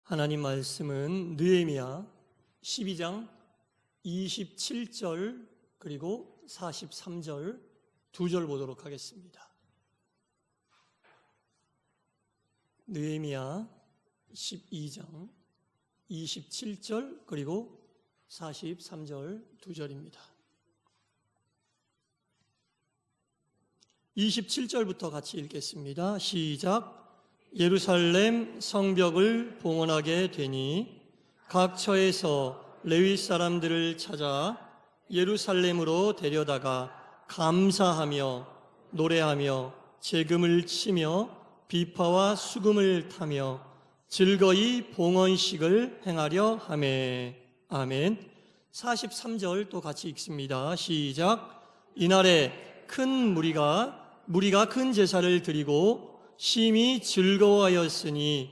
하나님 말씀은 느헤미야 12장 27절 그리고 43절 두 절 보도록 하겠습니다. 느헤미야 12장 27절 그리고 43절 두 절입니다. 27절부터 같이 읽겠습니다. 시작. 예루살렘 성벽을 봉헌하게 되니 각 처에서 레위 사람들을 찾아 예루살렘으로 데려다가 감사하며 노래하며 제금을 치며 비파와 수금을 타며 즐거이 봉헌식을 행하려 하매. 아멘. 43절 또 같이 읽습니다. 시작. 이날에 큰 무리가 큰 제사를 드리고 심히 즐거워하였으니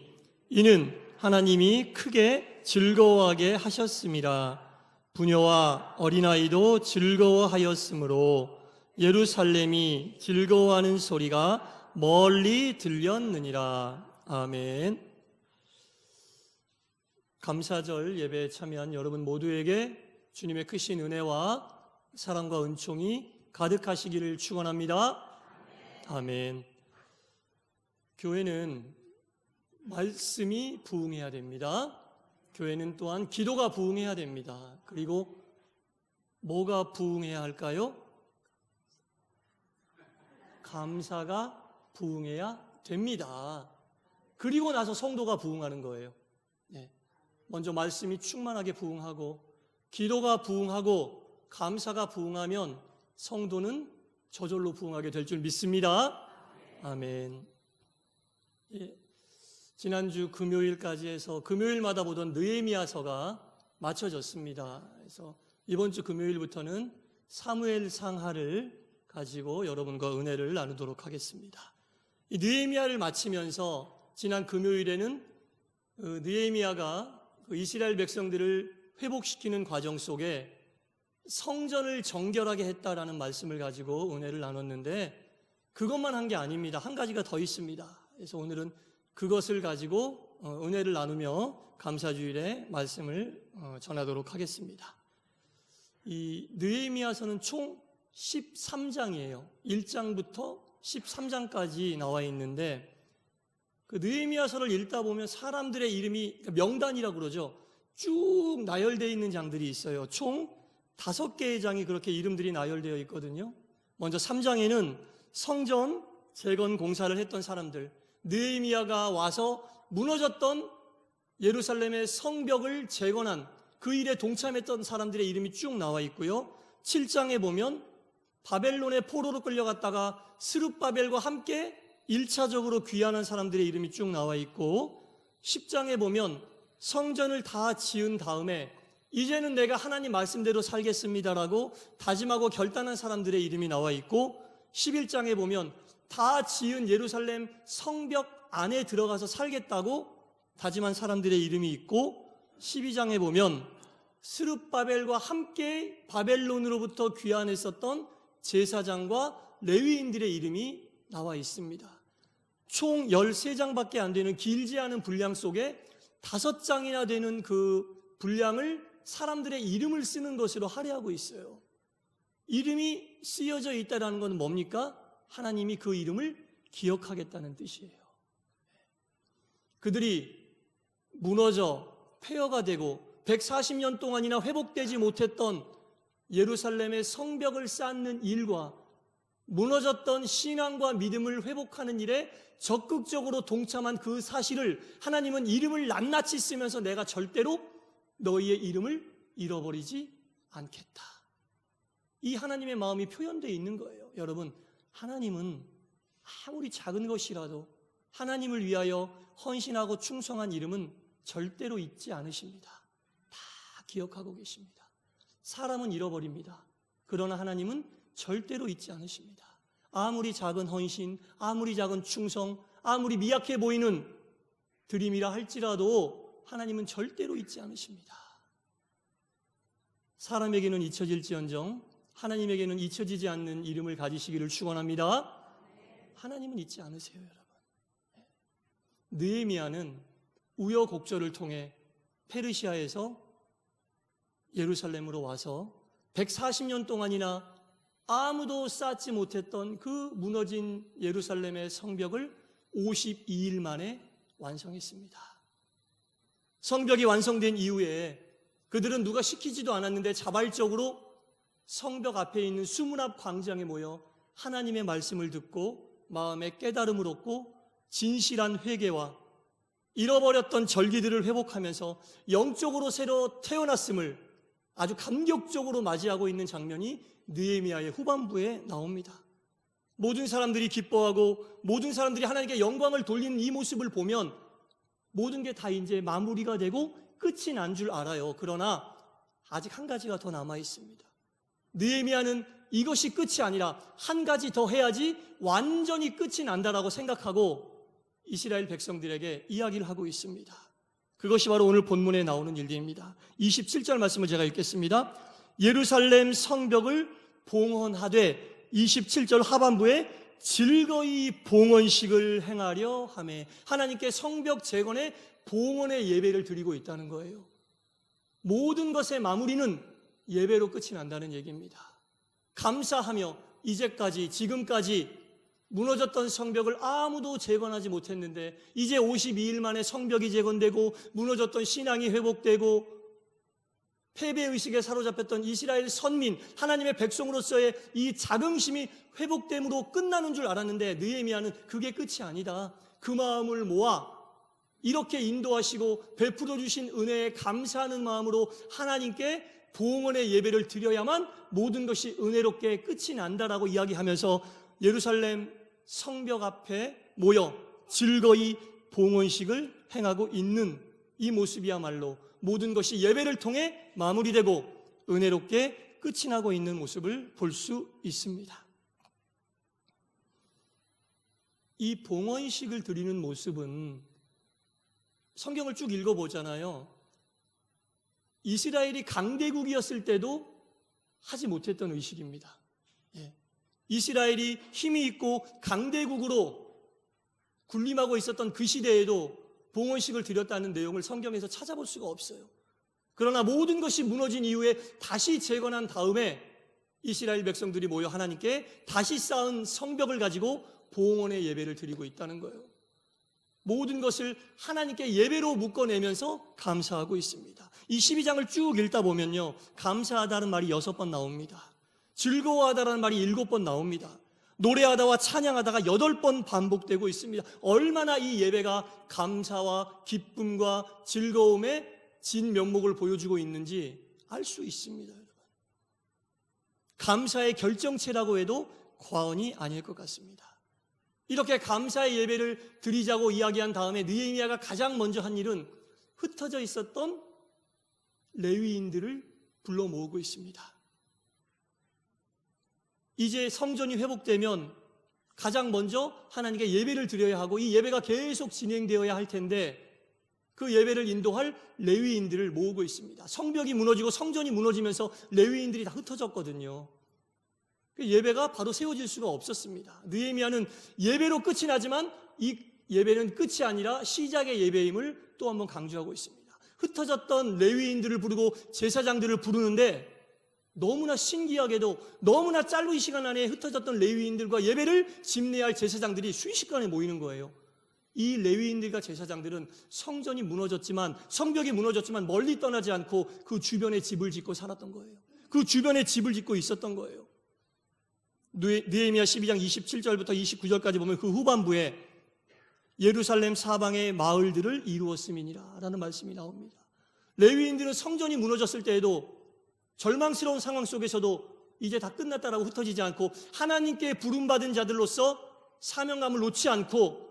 이는 하나님이 크게 즐거워하게 하셨음이라. 부녀와 어린아이도 즐거워하였으므로 예루살렘이 즐거워하는 소리가 멀리 들렸느니라. 아멘. 감사절 예배에 참여한 여러분 모두에게 주님의 크신 은혜와 사랑과 은총이 가득하시기를 축원합니다. 아멘. 교회는 말씀이 부흥해야 됩니다. 교회는 또한 기도가 부흥해야 됩니다. 그리고 뭐가 부흥해야 할까요? 감사가 부흥해야 됩니다. 그리고 나서 성도가 부흥하는 거예요. 네. 먼저 말씀이 충만하게 부흥하고 기도가 부흥하고 감사가 부흥하면 성도는 저절로 부흥하게 될 줄 믿습니다. 아멘. 예, 지난주 금요일까지 해서 금요일마다 보던 느헤미야서가 마쳐졌습니다. 그래서 이번 주 금요일부터는 사무엘 상하를 가지고 여러분과 은혜를 나누도록 하겠습니다. 이 느헤미야를 마치면서 지난 금요일에는 느헤미야가 이스라엘 백성들을 회복시키는 과정 속에 성전을 정결하게 했다라는 말씀을 가지고 은혜를 나눴는데 그것만 한 게 아닙니다. 한 가지가 더 있습니다. 그래서 오늘은 그것을 가지고 은혜를 나누며 감사주일에 말씀을 전하도록 하겠습니다. 이 느헤미야서는 총 13장이에요. 1장부터 13장까지 나와 있는데 그 느헤미야서를 읽다 보면 사람들의 이름이 명단이라고 그러죠. 쭉 나열되어 있는 장들이 있어요. 총 5개의 장이 그렇게 이름들이 나열되어 있거든요. 먼저 3장에는 성전 재건 공사를 했던 사람들, 느헤미야가 와서 무너졌던 예루살렘의 성벽을 재건한 그 일에 동참했던 사람들의 이름이 쭉 나와 있고요. 7장에 보면 바벨론의 포로로 끌려갔다가 스룹바벨과 함께 1차적으로 귀환한 사람들의 이름이 쭉 나와 있고 10장에 보면 성전을 다 지은 다음에 이제는 내가 하나님 말씀대로 살겠습니다라고 다짐하고 결단한 사람들의 이름이 나와 있고 11장에 보면 다 지은 예루살렘 성벽 안에 들어가서 살겠다고 다짐한 사람들의 이름이 있고 12장에 보면 스룹바벨과 함께 바벨론으로부터 귀환했었던 제사장과 레위인들의 이름이 나와 있습니다. 총 13장밖에 안 되는 길지 않은 분량 속에 5장이나 되는 그 분량을 사람들의 이름을 쓰는 것으로 할애하고 있어요. 이름이 쓰여져 있다는 건 뭡니까? 하나님이 그 이름을 기억하겠다는 뜻이에요. 그들이 무너져 폐허가 되고 140년 동안이나 회복되지 못했던 예루살렘의 성벽을 쌓는 일과 무너졌던 신앙과 믿음을 회복하는 일에 적극적으로 동참한 그 사실을 하나님은 이름을 낱낱이 쓰면서 내가 절대로 너희의 이름을 잃어버리지 않겠다. 이 하나님의 마음이 표현되어 있는 거예요. 여러분, 하나님은 아무리 작은 것이라도 하나님을 위하여 헌신하고 충성한 이름은 절대로 잊지 않으십니다. 다 기억하고 계십니다. 사람은 잃어버립니다. 그러나 하나님은 절대로 잊지 않으십니다. 아무리 작은 헌신, 아무리 작은 충성, 아무리 미약해 보이는 드림이라 할지라도 하나님은 절대로 잊지 않으십니다. 사람에게는 잊혀질지언정 하나님에게는 잊혀지지 않는 이름을 가지시기를 축원합니다. 하나님은 잊지 않으세요, 여러분. 느헤미야는 우여곡절을 통해 페르시아에서 예루살렘으로 와서 140년 동안이나 아무도 쌓지 못했던 그 무너진 예루살렘의 성벽을 52일 만에 완성했습니다. 성벽이 완성된 이후에 그들은 누가 시키지도 않았는데 자발적으로 성벽 앞에 있는 수문 앞 광장에 모여 하나님의 말씀을 듣고 마음의 깨달음을 얻고 진실한 회개와 잃어버렸던 절기들을 회복하면서 영적으로 새로 태어났음을 아주 감격적으로 맞이하고 있는 장면이 느헤미야의 후반부에 나옵니다. 모든 사람들이 기뻐하고 모든 사람들이 하나님께 영광을 돌리는 이 모습을 보면 모든 게 다 이제 마무리가 되고 끝이 난 줄 알아요. 그러나 아직 한 가지가 더 남아 있습니다. 느헤미야는 이것이 끝이 아니라 한 가지 더 해야지 완전히 끝이 난다라고 생각하고 이스라엘 백성들에게 이야기를 하고 있습니다. 그것이 바로 오늘 본문에 나오는 일입니다. 27절 말씀을 제가 읽겠습니다. 예루살렘 성벽을 봉헌하되 27절 하반부에 즐거이 봉헌식을 행하려 하매 하나님께 성벽 재건의 봉헌의 예배를 드리고 있다는 거예요. 모든 것의 마무리는 예배로 끝이 난다는 얘기입니다. 감사하며 이제까지 지금까지 무너졌던 성벽을 아무도 재건하지 못했는데 이제 52일 만에 성벽이 재건되고 무너졌던 신앙이 회복되고 패배의식에 사로잡혔던 이스라엘 선민 하나님의 백성으로서의 이 자긍심이 회복됨으로 끝나는 줄 알았는데 느헤미야는 그게 끝이 아니다. 그 마음을 모아 이렇게 인도하시고 베풀어 주신 은혜에 감사하는 마음으로 하나님께 봉헌의 예배를 드려야만 모든 것이 은혜롭게 끝이 난다라고 이야기하면서 예루살렘 성벽 앞에 모여 즐거이 봉헌식을 행하고 있는 이 모습이야말로 모든 것이 예배를 통해 마무리되고 은혜롭게 끝이 나고 있는 모습을 볼 수 있습니다. 이 봉헌식을 드리는 모습은 성경을 쭉 읽어보잖아요. 이스라엘이 강대국이었을 때도 하지 못했던 의식입니다. 이스라엘이 힘이 있고 강대국으로 군림하고 있었던 그 시대에도 봉헌식을 드렸다는 내용을 성경에서 찾아볼 수가 없어요. 그러나 모든 것이 무너진 이후에 다시 재건한 다음에 이스라엘 백성들이 모여 하나님께 다시 쌓은 성벽을 가지고 봉헌의 예배를 드리고 있다는 거예요. 모든 것을 하나님께 예배로 묶어내면서 감사하고 있습니다. 이 12장을 쭉 읽다 보면요, 감사하다는 말이 6번 나옵니다. 즐거워하다라는 말이 7번 나옵니다. 노래하다와 찬양하다가 8번 반복되고 있습니다. 얼마나 이 예배가 감사와 기쁨과 즐거움의 진면목을 보여주고 있는지 알 수 있습니다. 여러분. 감사의 결정체라고 해도 과언이 아닐 것 같습니다. 이렇게 감사의 예배를 드리자고 이야기한 다음에 느헤미야가 가장 먼저 한 일은 흩어져 있었던 레위인들을 불러 모으고 있습니다. 이제 성전이 회복되면 가장 먼저 하나님께 예배를 드려야 하고 이 예배가 계속 진행되어야 할 텐데 그 예배를 인도할 레위인들을 모으고 있습니다. 성벽이 무너지고 성전이 무너지면서 레위인들이 다 흩어졌거든요. 예배가 바로 세워질 수가 없었습니다. 느헤미야는 예배로 끝이 나지만 이 예배는 끝이 아니라 시작의 예배임을 또 한번 강조하고 있습니다. 흩어졌던 레위인들을 부르고 제사장들을 부르는데 너무나 신기하게도 너무나 짧은 시간 안에 흩어졌던 레위인들과 예배를 집례할 제사장들이 순식간에 모이는 거예요. 이 레위인들과 제사장들은 성전이 무너졌지만 성벽이 무너졌지만 멀리 떠나지 않고 그 주변에 집을 짓고 살았던 거예요. 그 주변에 집을 짓고 있었던 거예요. 느헤미야 12장 27절부터 29절까지 보면 그 후반부에 예루살렘 사방의 마을들을 이루었음이니라 라는 말씀이 나옵니다. 레위인들은 성전이 무너졌을 때에도 절망스러운 상황 속에서도 이제 다 끝났다라고 흩어지지 않고 하나님께 부름받은 자들로서 사명감을 놓지 않고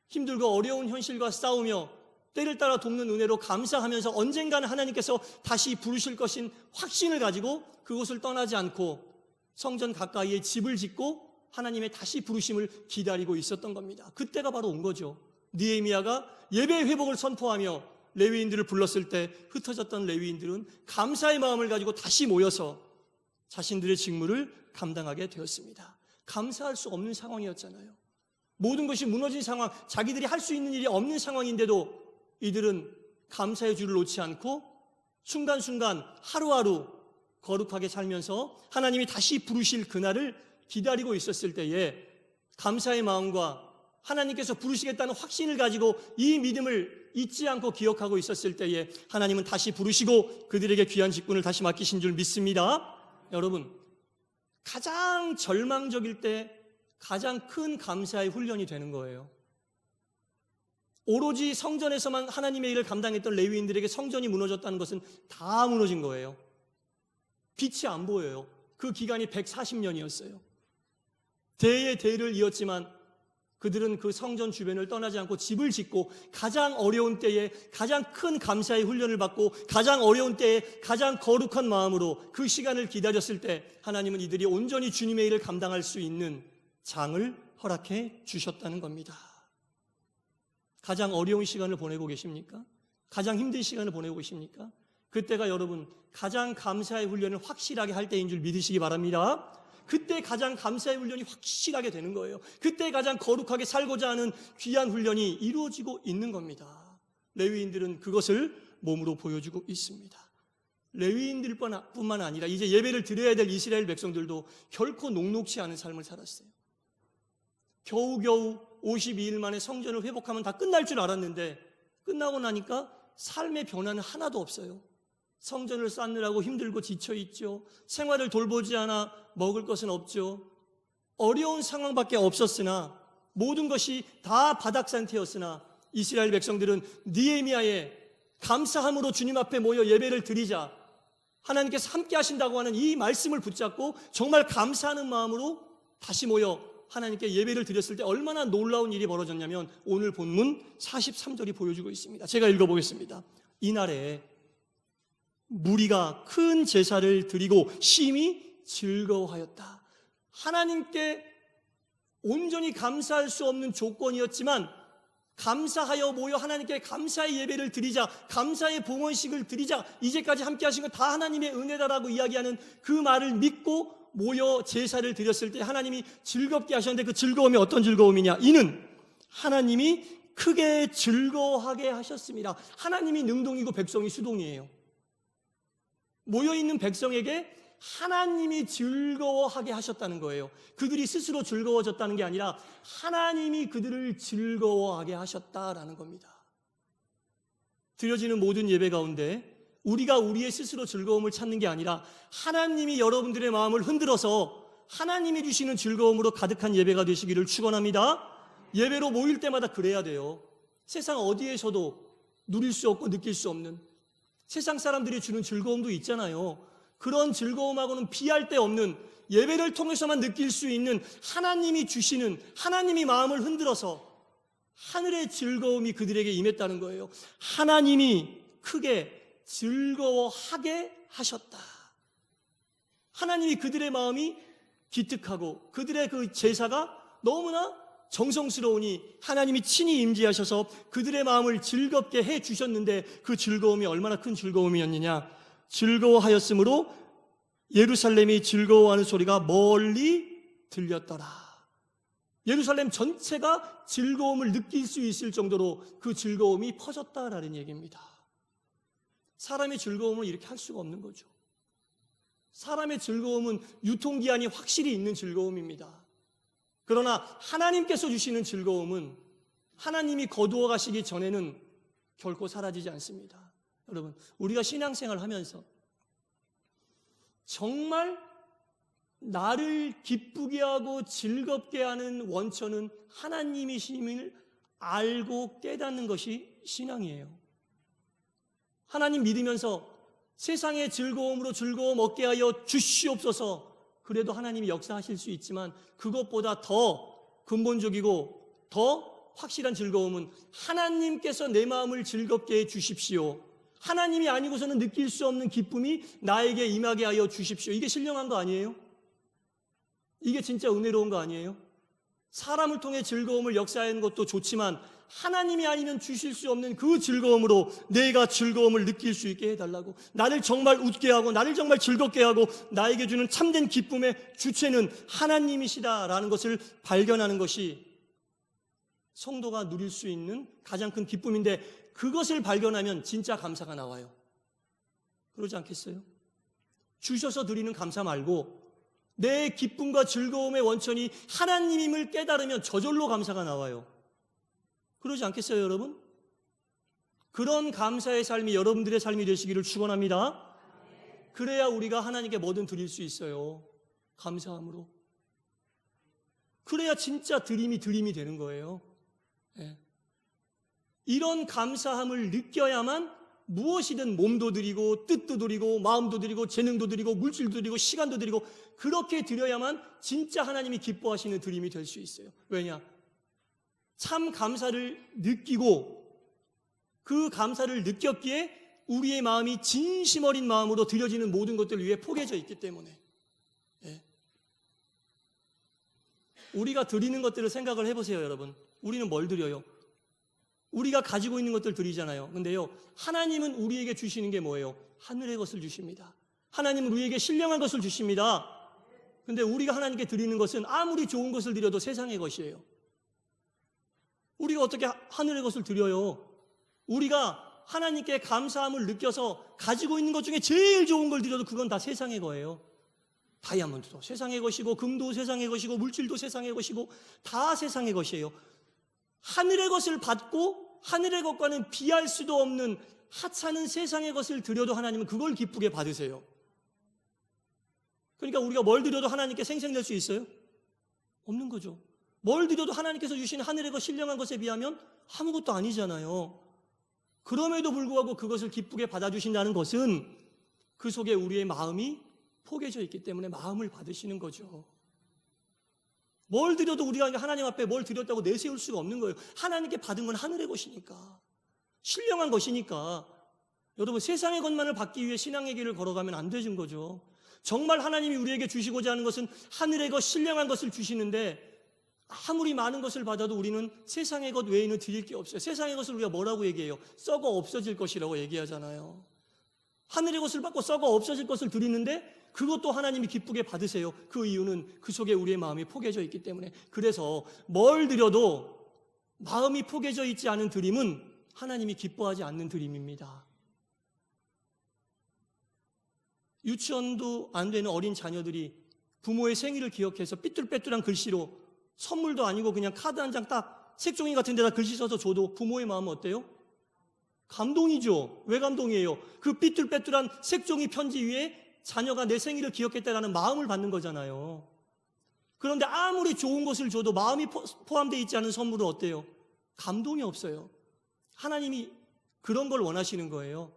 힘들고 어려운 현실과 싸우며 때를 따라 돕는 은혜로 감사하면서 언젠가는 하나님께서 다시 부르실 것인 확신을 가지고 그곳을 떠나지 않고 성전 가까이에 집을 짓고 하나님의 다시 부르심을 기다리고 있었던 겁니다. 그때가 바로 온 거죠. 느헤미야가 예배 회복을 선포하며 레위인들을 불렀을 때 흩어졌던 레위인들은 감사의 마음을 가지고 다시 모여서 자신들의 직무를 감당하게 되었습니다. 감사할 수 없는 상황이었잖아요. 모든 것이 무너진 상황, 자기들이 할 수 있는 일이 없는 상황인데도 이들은 감사의 줄을 놓지 않고 순간순간 하루하루 거룩하게 살면서 하나님이 다시 부르실 그날을 기다리고 있었을 때에 감사의 마음과 하나님께서 부르시겠다는 확신을 가지고 이 믿음을 잊지 않고 기억하고 있었을 때에 하나님은 다시 부르시고 그들에게 귀한 직분을 다시 맡기신 줄 믿습니다. 여러분, 가장 절망적일 때 가장 큰 감사의 훈련이 되는 거예요. 오로지 성전에서만 하나님의 일을 감당했던 레위인들에게 성전이 무너졌다는 것은 다 무너진 거예요. 빛이 안 보여요. 그 기간이 140년이었어요. 대의 대를 이었지만 그들은 그 성전 주변을 떠나지 않고 집을 짓고 가장 어려운 때에 가장 큰 감사의 훈련을 받고 가장 어려운 때에 가장 거룩한 마음으로 그 시간을 기다렸을 때 하나님은 이들이 온전히 주님의 일을 감당할 수 있는 장을 허락해 주셨다는 겁니다. 가장 어려운 시간을 보내고 계십니까? 가장 힘든 시간을 보내고 계십니까? 그때가 여러분 가장 감사의 훈련을 확실하게 할 때인 줄 믿으시기 바랍니다. 그때 가장 감사의 훈련이 확실하게 되는 거예요. 그때 가장 거룩하게 살고자 하는 귀한 훈련이 이루어지고 있는 겁니다. 레위인들은 그것을 몸으로 보여주고 있습니다. 레위인들뿐만 아니라 이제 예배를 드려야 될 이스라엘 백성들도 결코 녹록지 않은 삶을 살았어요. 겨우겨우 52일 만에 성전을 회복하면 다 끝날 줄 알았는데 끝나고 나니까 삶의 변화는 하나도 없어요. 성전을 쌓느라고 힘들고 지쳐있죠. 생활을 돌보지 않아 먹을 것은 없죠. 어려운 상황밖에 없었으나 모든 것이 다 바닥 상태였으나 이스라엘 백성들은 느헤미야의 감사함으로 주님 앞에 모여 예배를 드리자 하나님께서 함께 하신다고 하는 이 말씀을 붙잡고 정말 감사하는 마음으로 다시 모여 하나님께 예배를 드렸을 때 얼마나 놀라운 일이 벌어졌냐면 오늘 본문 43절이 보여주고 있습니다. 제가 읽어보겠습니다. 이날에 무리가 큰 제사를 드리고 심히 즐거워하였다. 하나님께 온전히 감사할 수 없는 조건이었지만 감사하여 모여 하나님께 감사의 예배를 드리자, 감사의 봉헌식을 드리자, 이제까지 함께 하신 건 다 하나님의 은혜다라고 이야기하는 그 말을 믿고 모여 제사를 드렸을 때 하나님이 즐겁게 하셨는데 그 즐거움이 어떤 즐거움이냐? 이는 하나님이 크게 즐거워하게 하셨습니다. 하나님이 능동이고 백성이 수동이에요. 모여있는 백성에게 하나님이 즐거워하게 하셨다는 거예요. 그들이 스스로 즐거워졌다는 게 아니라 하나님이 그들을 즐거워하게 하셨다라는 겁니다. 드려지는 모든 예배 가운데 우리가 우리의 스스로 즐거움을 찾는 게 아니라 하나님이 여러분들의 마음을 흔들어서 하나님이 주시는 즐거움으로 가득한 예배가 되시기를 축원합니다. 예배로 모일 때마다 그래야 돼요. 세상 어디에서도 누릴 수 없고 느낄 수 없는 세상 사람들이 주는 즐거움도 있잖아요. 그런 즐거움하고는 비할 데 없는 예배를 통해서만 느낄 수 있는 하나님이 주시는 하나님이 마음을 흔들어서 하늘의 즐거움이 그들에게 임했다는 거예요. 하나님이 크게 즐거워하게 하셨다. 하나님이 그들의 마음이 기특하고 그들의 그 제사가 너무나 정성스러우니 하나님이 친히 임재하셔서 그들의 마음을 즐겁게 해주셨는데 그 즐거움이 얼마나 큰 즐거움이었느냐. 즐거워하였으므로 예루살렘이 즐거워하는 소리가 멀리 들렸더라. 예루살렘 전체가 즐거움을 느낄 수 있을 정도로 그 즐거움이 퍼졌다라는 얘기입니다. 사람의 즐거움은 이렇게 할 수가 없는 거죠. 사람의 즐거움은 유통기한이 확실히 있는 즐거움입니다. 그러나 하나님께서 주시는 즐거움은 하나님이 거두어 가시기 전에는 결코 사라지지 않습니다. 여러분, 우리가 신앙생활을 하면서 정말 나를 기쁘게 하고 즐겁게 하는 원천은 하나님이심을 알고 깨닫는 것이 신앙이에요. 하나님 믿으면서 세상의 즐거움으로 즐거움 얻게 하여 주시옵소서. 그래도 하나님이 역사하실 수 있지만 그것보다 더 근본적이고 더 확실한 즐거움은 하나님께서 내 마음을 즐겁게 해 주십시오. 하나님이 아니고서는 느낄 수 없는 기쁨이 나에게 임하게 하여 주십시오. 이게 신령한 거 아니에요? 이게 진짜 은혜로운 거 아니에요? 사람을 통해 즐거움을 역사하는 것도 좋지만 하나님이 아니면 주실 수 없는 그 즐거움으로 내가 즐거움을 느낄 수 있게 해달라고, 나를 정말 웃게 하고 나를 정말 즐겁게 하고 나에게 주는 참된 기쁨의 주체는 하나님이시다라는 것을 발견하는 것이 성도가 누릴 수 있는 가장 큰 기쁨인데, 그것을 발견하면 진짜 감사가 나와요. 그러지 않겠어요? 주셔서 드리는 감사 말고 내 기쁨과 즐거움의 원천이 하나님임을 깨달으면 저절로 감사가 나와요. 그러지 않겠어요, 여러분? 그런 감사의 삶이 여러분들의 삶이 되시기를 축원합니다. 그래야 우리가 하나님께 뭐든 드릴 수 있어요. 감사함으로. 그래야 진짜 드림이 되는 거예요. 예. 이런 감사함을 느껴야만 무엇이든 몸도 드리고 뜻도 드리고 마음도 드리고 재능도 드리고 물질도 드리고 시간도 드리고 그렇게 드려야만 진짜 하나님이 기뻐하시는 드림이 될 수 있어요. 왜냐? 참 감사를 느끼고 그 감사를 느꼈기에 우리의 마음이 진심 어린 마음으로 드려지는 모든 것들 위에 포개져 있기 때문에. 예. 우리가 드리는 것들을 생각을 해보세요, 여러분. 우리는 뭘 드려요? 우리가 가지고 있는 것들 드리잖아요. 근데요, 하나님은 우리에게 주시는 게 뭐예요? 하늘의 것을 주십니다. 하나님은 우리에게 신령한 것을 주십니다. 근데 우리가 하나님께 드리는 것은 아무리 좋은 것을 드려도 세상의 것이에요. 우리가 어떻게 하늘의 것을 드려요? 우리가 하나님께 감사함을 느껴서 가지고 있는 것 중에 제일 좋은 걸 드려도 그건 다 세상의 거예요. 다이아몬드도 세상의 것이고 금도 세상의 것이고 물질도 세상의 것이고 다 세상의 것이에요. 하늘의 것을 받고 하늘의 것과는 비할 수도 없는 하찮은 세상의 것을 드려도 하나님은 그걸 기쁘게 받으세요. 그러니까 우리가 뭘 드려도 하나님께 생생될 수 있어요? 없는 거죠. 뭘 드려도 하나님께서 주신 하늘의 것 신령한 것에 비하면 아무것도 아니잖아요. 그럼에도 불구하고 그것을 기쁘게 받아주신다는 것은 그 속에 우리의 마음이 포개져 있기 때문에 마음을 받으시는 거죠. 뭘 드려도 우리가 하나님 앞에 뭘 드렸다고 내세울 수가 없는 거예요. 하나님께 받은 건 하늘의 것이니까, 신령한 것이니까. 여러분, 세상의 것만을 받기 위해 신앙의 길을 걸어가면 안 되는 거죠. 정말 하나님이 우리에게 주시고자 하는 것은 하늘의 것, 신령한 것을 주시는데 아무리 많은 것을 받아도 우리는 세상의 것 외에는 드릴 게 없어요. 세상의 것을 우리가 뭐라고 얘기해요? 썩어 없어질 것이라고 얘기하잖아요. 하늘의 것을 받고 썩어 없어질 것을 드리는데 그것도 하나님이 기쁘게 받으세요. 그 이유는 그 속에 우리의 마음이 포개져 있기 때문에. 그래서 뭘 드려도 마음이 포개져 있지 않은 드림은 하나님이 기뻐하지 않는 드림입니다. 유치원도 안 되는 어린 자녀들이 부모의 생일을 기억해서 삐뚤빼뚤한 글씨로 선물도 아니고 그냥 카드 한 장 딱 색종이 같은 데다 글씨 써서 줘도 부모의 마음은 어때요? 감동이죠. 왜 감동이에요? 그 삐뚤빼뚤한 색종이 편지 위에 자녀가 내 생일을 기억했다라는 마음을 받는 거잖아요. 그런데 아무리 좋은 것을 줘도 마음이 포함되어 있지 않은 선물은 어때요? 감동이 없어요. 하나님이 그런 걸 원하시는 거예요.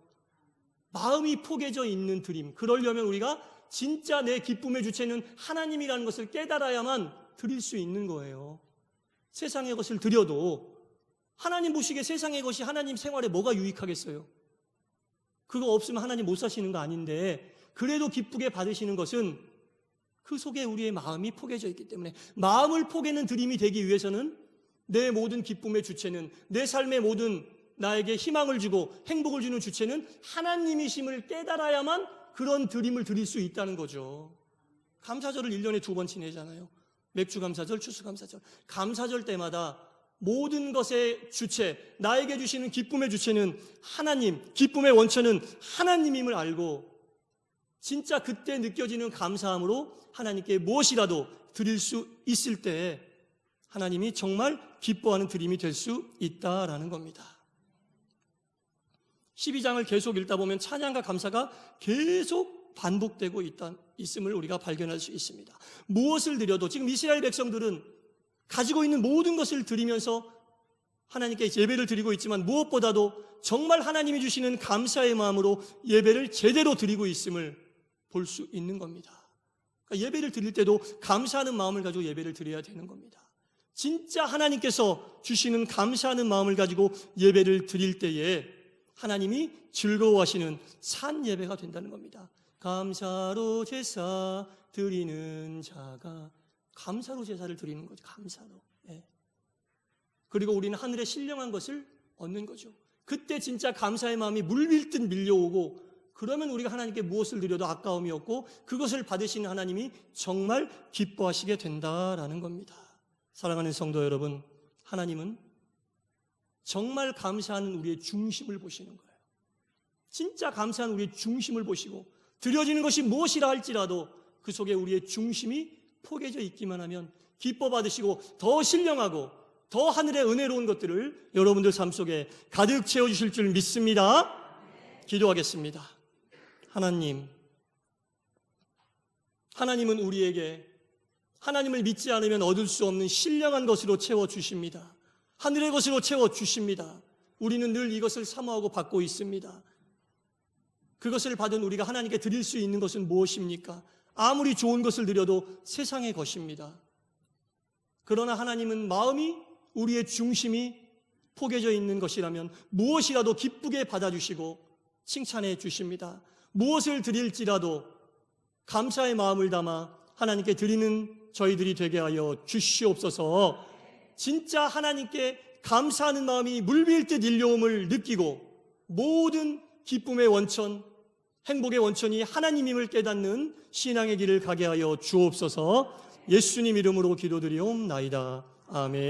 마음이 포개져 있는 드림. 그러려면 우리가 진짜 내 기쁨의 주체는 하나님이라는 것을 깨달아야만 드릴 수 있는 거예요. 세상의 것을 드려도 하나님 보시기에 세상의 것이 하나님 생활에 뭐가 유익하겠어요? 그거 없으면 하나님 못 사시는 거 아닌데 그래도 기쁘게 받으시는 것은 그 속에 우리의 마음이 포개져 있기 때문에 마음을 포개는 드림이 되기 위해서는 내 모든 기쁨의 주체는 내 삶의 모든 나에게 희망을 주고 행복을 주는 주체는 하나님이심을 깨달아야만 그런 드림을 드릴 수 있다는 거죠. 감사절을 1년에 2번 지내잖아요. 맥주감사절, 추수감사절. 감사절 때마다 모든 것의 주체, 나에게 주시는 기쁨의 주체는 하나님, 기쁨의 원천은 하나님임을 알고 진짜 그때 느껴지는 감사함으로 하나님께 무엇이라도 드릴 수 있을 때 하나님이 정말 기뻐하는 드림이 될 수 있다라는 겁니다. 12장을 계속 읽다 보면 찬양과 감사가 계속 반복되고 있음을 우리가 발견할 수 있습니다. 무엇을 드려도 지금 이스라엘 백성들은 가지고 있는 모든 것을 드리면서 하나님께 예배를 드리고 있지만 무엇보다도 정말 하나님이 주시는 감사의 마음으로 예배를 제대로 드리고 있음을 볼 수 있는 겁니다. 그러니까 예배를 드릴 때도 감사하는 마음을 가지고 예배를 드려야 되는 겁니다. 진짜 하나님께서 주시는 감사하는 마음을 가지고 예배를 드릴 때에 하나님이 즐거워하시는 산 예배가 된다는 겁니다. 감사로 제사 드리는 자가 감사로 제사를 드리는 거죠. 감사로. 예. 그리고 우리는 하늘의 신령한 것을 얻는 거죠. 그때 진짜 감사의 마음이 물밀듯 밀려오고 그러면 우리가 하나님께 무엇을 드려도 아까움이 없고 그것을 받으시는 하나님이 정말 기뻐하시게 된다라는 겁니다. 사랑하는 성도 여러분, 하나님은 정말 감사하는 우리의 중심을 보시는 거예요. 진짜 감사하는 우리의 중심을 보시고 드려지는 것이 무엇이라 할지라도 그 속에 우리의 중심이 포개져 있기만 하면 기뻐 받으시고 더 신령하고 더 하늘의 은혜로운 것들을 여러분들 삶 속에 가득 채워주실 줄 믿습니다. 기도하겠습니다. 하나님은 우리에게 하나님을 믿지 않으면 얻을 수 없는 신령한 것으로 채워주십니다. 하늘의 것으로 채워주십니다. 우리는 늘 이것을 사모하고 받고 있습니다. 그것을 받은 우리가 하나님께 드릴 수 있는 것은 무엇입니까? 아무리 좋은 것을 드려도 세상의 것입니다. 그러나 하나님은 마음이 우리의 중심이 포개져 있는 것이라면 무엇이라도 기쁘게 받아주시고 칭찬해 주십니다. 무엇을 드릴지라도 감사의 마음을 담아 하나님께 드리는 저희들이 되게 하여 주시옵소서. 진짜 하나님께 감사하는 마음이 물밀 듯 일려옴을 느끼고 모든 기쁨의 원천, 행복의 원천이 하나님임을 깨닫는 신앙의 길을 가게 하여 주옵소서. 예수님 이름으로 기도드리옵나이다. 아멘.